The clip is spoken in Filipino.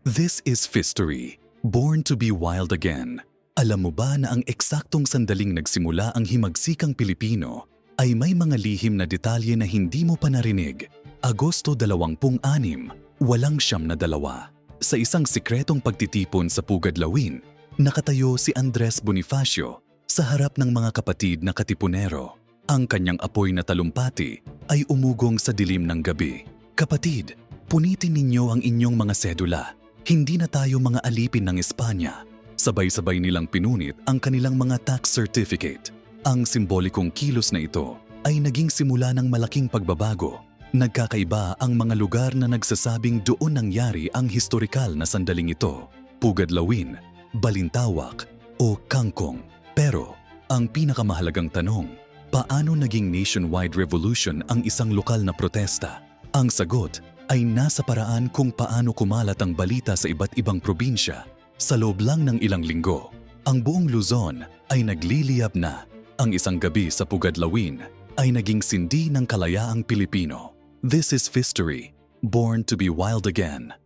This is Fistory, Born to be Wild Again. Alam mo ba na ang eksaktong sandaling nagsimula ang himagsikang Pilipino ay may mga lihim na detalye na hindi mo pa narinig? Agosto 26, 1902. Sa isang sikretong pagtitipon sa Pugad Lawin, nakatayo si Andres Bonifacio sa harap ng mga kapatid na katipunero. Ang kanyang apoy na talumpati ay umugong sa dilim ng gabi. Kapatid, punitin ninyo ang inyong mga sedula. Hindi na tayo mga alipin ng Espanya. Sabay-sabay nilang pinunit ang kanilang mga tax certificate. Ang simbolikong kilos na ito ay naging simula ng malaking pagbabago. Nagkakaiba ang mga lugar na nagsasabing doon nangyari ang historikal na sandaling ito. Pugad Lawin, Balintawak o Kangkong. Pero ang pinakamahalagang tanong, paano naging nationwide revolution ang isang lokal na protesta? Ang sagot ay nasa paraan kung paano kumalat ang balita sa iba't ibang probinsya. Sa loob lang ng ilang linggo, ang buong Luzon ay nagliliyab na. Ang isang gabi sa Pugad Lawin ay naging sindi ng kalayaang Pilipino. This is Fistory, Born to be Wild Again.